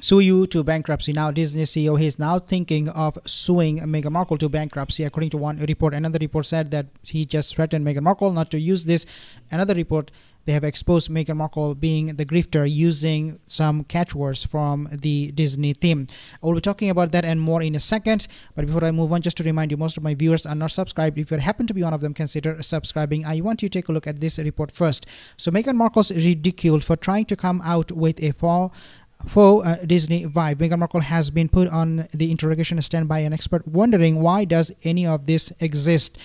sue you to bankruptcy. Now, Disney CEO, he is now thinking of suing Meghan Markle to bankruptcy, according to one report. Another report said that he just threatened Meghan Markle not to use this. Another report, they have exposed Meghan Markle being the grifter using some catchwords from the Disney theme. I will be talking about that and more in a second. But before I move on, just to remind you, most of my viewers are not subscribed. If you happen to be one of them, consider subscribing. I want you to take a look at this report first. So Meghan Markle's ridiculed for trying to come out with a faux Disney vibe. Meghan Markle has been put on the interrogation stand by an expert wondering why does any of this exist.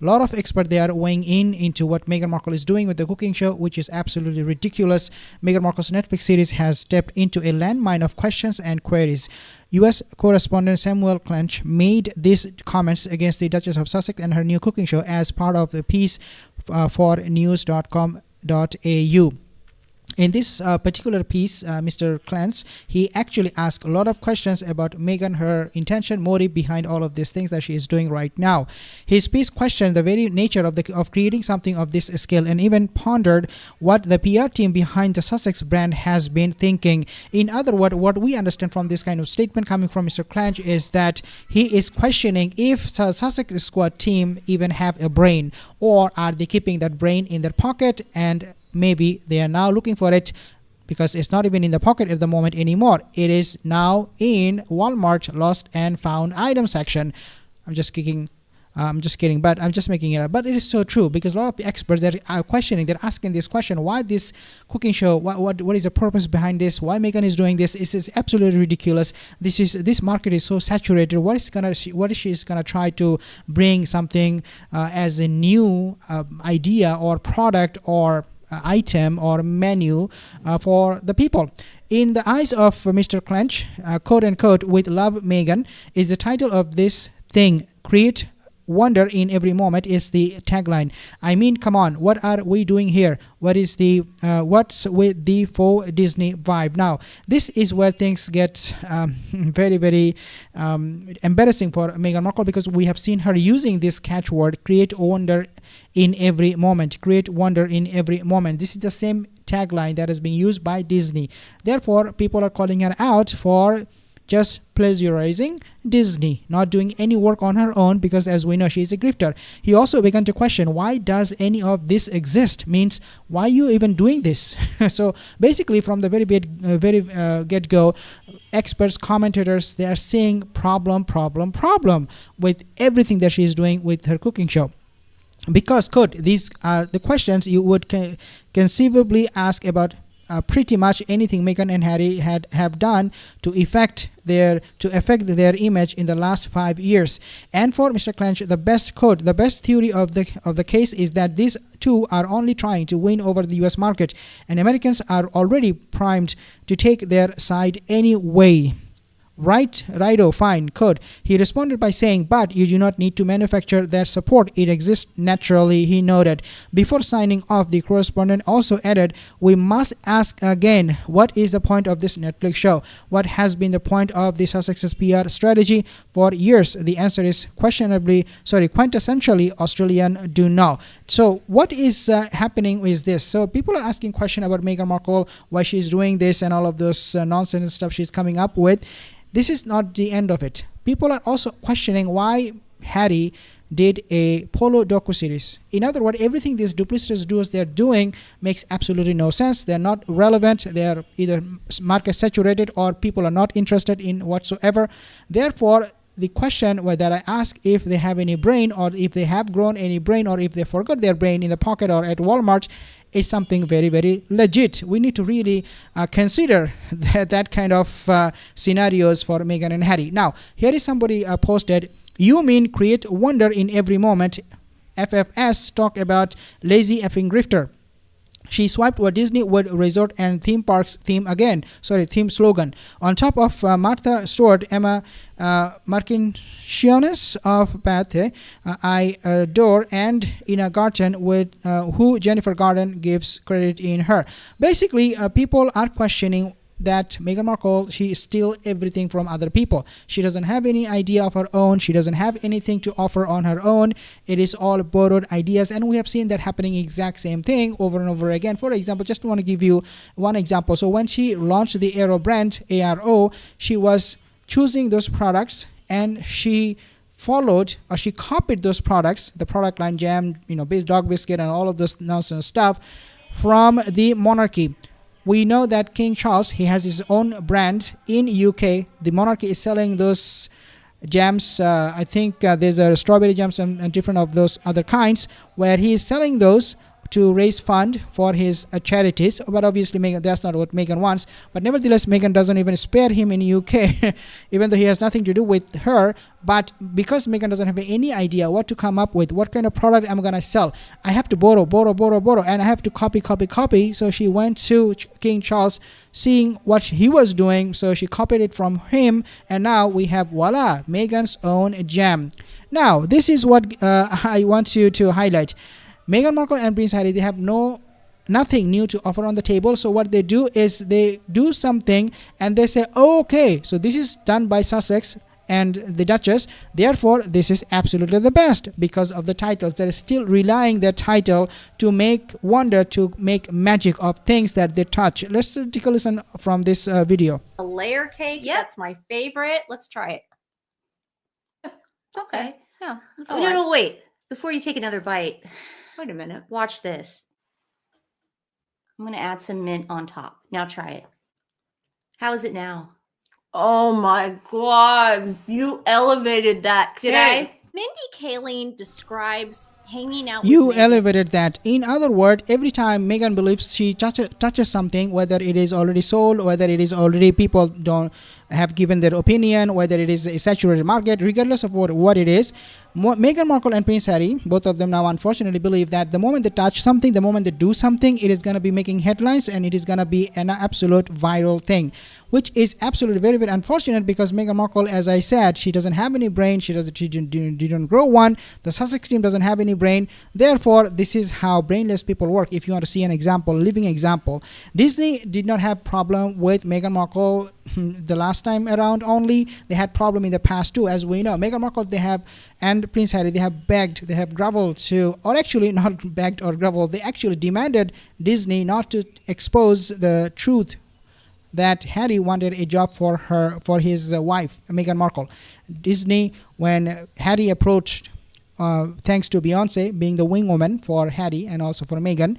A lot of experts, they are weighing in into what Meghan Markle is doing with the cooking show, which is absolutely ridiculous. Meghan Markle's Netflix series has stepped into a landmine of questions and queries. U.S. correspondent Samuel Clench made these comments against the Duchess of Sussex and her new cooking show as part of the piece for news.com.au. In this particular piece, Mr. Clance, he actually asked a lot of questions about Meghan, her intention, motive behind all of these things that she is doing right now. His piece questioned the very nature of creating something of this scale and even pondered what the PR team behind the Sussex brand has been thinking. In other words, what we understand from this kind of statement coming from Mr. Clanch is that he is questioning if Sussex squad team even have a brain, or are they keeping that brain in their pocket, and maybe they are now looking for it because it's not even in the pocket at the moment anymore. It is now in Walmart lost and found item section. I'm just kidding, but I'm just making it up. But it is so true, because a lot of the experts that are questioning, they're asking this question: why this cooking show? What is the purpose behind this? Why Meghan is doing this? This is absolutely ridiculous. This market is so saturated. What is she gonna try to bring something as a new idea or product or item or menu for the people? In the eyes of Mr. Clench, quote unquote, "with love Meghan" is the title of this thing. Create wonder in every moment is the tagline. I mean, come on, what are we doing here? What's with the faux Disney vibe? Now, this is where things get very, very embarrassing for Meghan Markle, because we have seen her using this catchword, create wonder in every moment. Create wonder in every moment. This is the same tagline that is being used by Disney. Therefore, people are calling her out for just plagiarizing Disney, not doing any work on her own, because as we know, she is a grifter. He also began to question, why does any of this exist? Means, why are you even doing this? So basically, from the very get-go, experts, commentators, they are seeing problem with everything that she is doing with her cooking show. Because, quote, these are the questions you would conceivably ask about pretty much anything Meghan and Harry have done to affect their image in the last 5 years. And for Mr. Clench, the best theory of the case is that these two are only trying to win over the US market, and Americans are already primed to take their side anyway. Righto, fine, code. He responded by saying, but you do not need to manufacture their support. It exists naturally, he noted. Before signing off, the correspondent also added, we must ask again, what is the point of this Netflix show? What has been the point of the Sussex's PR strategy for years? The answer is quintessentially Australian, do know. So what is happening is this. So people are asking questions about Meghan Markle, why she's doing this and all of those nonsense stuff she's coming up with. This is not the end of it. People are also questioning why Harry did a Polo docu-series. In other words, everything these duplicitous duos they're doing makes absolutely no sense. They're not relevant. They're either market saturated or people are not interested in whatsoever. Therefore, the question that I ask, if they have any brain, or if they have grown any brain, or if they forgot their brain in the pocket or at Walmart, is something very, very legit. We need to really consider that kind of scenarios for Meghan and Harry. Now, here is somebody posted, you mean create wonder in every moment? FFS talk about lazy effing grifter. She swiped what Disney World Resort and Theme Parks theme slogan. On top of Martha Stewart, Emma Markincionis of Bath, I adore, and Ina Garten, with who Jennifer Garden gives credit in her. Basically, people are questioning that Meghan Markle, she steals everything from other people. She doesn't have any idea of her own. She doesn't have anything to offer on her own. It is all borrowed ideas, and we have seen that happening exact same thing over and over again. For example, just want to give you one example. So when she launched the Aero brand, ARO, she was choosing those products, and she followed, or she copied those products, the product line jam, dog biscuit and all of this nonsense stuff from the monarchy. We know that King Charles, he has his own brand in UK. The monarchy is selling those jams. I think there's a strawberry jams and different of those other kinds, where he is selling those to raise fund for his charities. But obviously Meghan, that's not what Meghan wants. But nevertheless, Meghan doesn't even spare him in UK, even though he has nothing to do with her. But because Meghan doesn't have any idea what to come up with, what kind of product I'm gonna sell, I have to borrow, and I have to copy. So she went to King Charles, seeing what he was doing, so she copied it from him, and now we have, voila, Meghan's own jam. Now this is what I want you to highlight. Meghan Markle and Prince Harry, they have nothing new to offer on the table. So what they do is they do something and they say, oh, okay, so this is done by Sussex and the Duchess, therefore this is absolutely the best because of the titles. They're still relying their title to make wonder, to make magic of things that they touch. Let's take a listen from this video. A layer cake, that's my favorite. Let's try it. Okay. Yeah. Oh, no, wait. Before you take another bite, Wait a minute. watch this. I'm going to add some mint on top. Now try it. How is it now? Oh my God. You elevated that. Did I? Mindy Kaling describes hanging out You with Meghan. elevated that. In other words, every time Meghan believes she touches something, whether it is already sold, whether it is already people don't have given their opinion, whether it is a saturated market, regardless of what it is, Meghan Markle and Prince Harry, both of them now unfortunately believe that the moment they touch something, the moment they do something, it is going to be making headlines and it is going to be an absolute viral thing, which is absolutely very, very unfortunate because Meghan Markle, as I said, she doesn't have any brain. She didn't grow one. The Sussex team doesn't have any brain. Therefore, this is how brainless people work. If you want to see an example, living example, Disney did not have problem with Meghan Markle the last time around only. They had problem in the past too, as we know. Meghan Markle, they have, and Prince Harry, they have begged, they have groveled to, or actually not begged or groveled, they actually demanded Disney not to expose the truth that Harry wanted a job for his wife, Meghan Markle. Disney, when Harry approached, thanks to Beyonce being the wing woman for Harry and also for Meghan,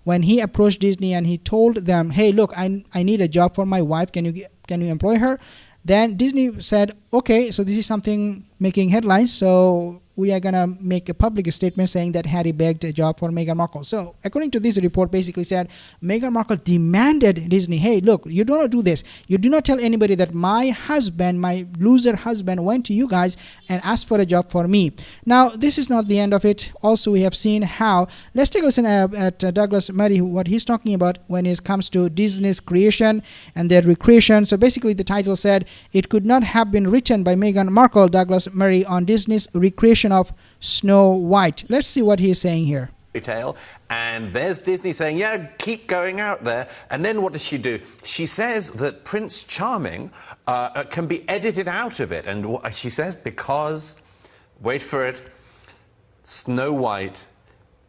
when he approached Disney and he told them, hey, look, I need a job for my wife, can you employ her? Then Disney said, okay, so this is something making headlines, so we are going to make a public statement saying that Harry begged a job for Meghan Markle. So according to this report, basically said Meghan Markle demanded Disney, hey, look, you do not do this. You do not tell anybody that my husband, my loser husband, went to you guys and asked for a job for me. Now, this is not the end of it. Also, we have seen how, let's take a listen at Douglas Murray, what he's talking about when it comes to Disney's creation and their recreation. So basically the title said, it could not have been written by Meghan Markle, Douglas Murray, on Disney's recreation of Snow White. Let's see what he's saying here. Tale, and there's Disney saying, yeah, keep going out there. And then what does she do? She says that Prince Charming can be edited out of it. And she says because, wait for it, Snow White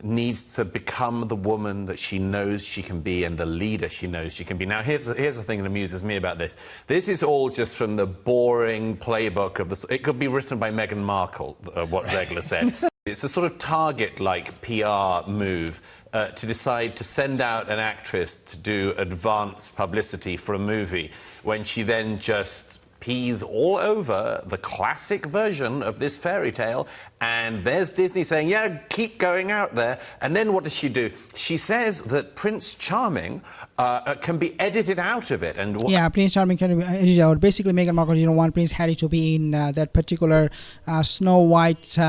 needs to become the woman that she knows she can be and the leader she knows she can be. Now, here's the thing that amuses me about this. This is all just from the boring playbook of the... It could be written by Meghan Markle, what Zegler said. It's a sort of Target-like PR move to decide to send out an actress to do advanced publicity for a movie when she then just pees all over the classic version of this fairy tale, and there's Disney saying, yeah, keep going out there. And then what does she do? She says that Prince Charming can be edited out of it. And yeah, Prince Charming can be edited out. Basically, Meghan Markle didn't want Prince Harry to be in that particular Snow White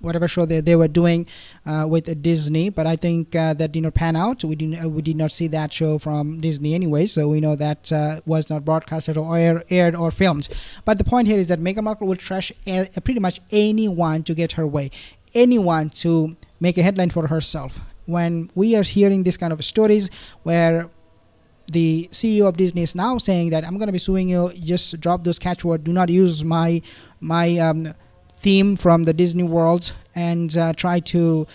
whatever show they were doing with Disney, but I think that did not pan out. We did not see that show from Disney anyway, so we know that was not broadcasted or aired or filmed. But the point here is that Meghan Markle will trash pretty much anyone to get her way, anyone to make a headline for herself. When we are hearing this kind of stories where the CEO of Disney is now saying that I'm going to be suing you. Just drop those catchwords. Do not use my theme from the Disney World and try to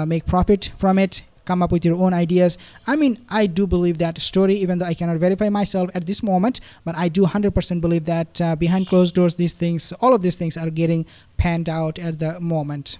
make profit from it. Come up with your own ideas. I mean, I do believe that story, even though I cannot verify myself at this moment, but I do 100% believe that behind closed doors, all of these things are getting panned out at the moment.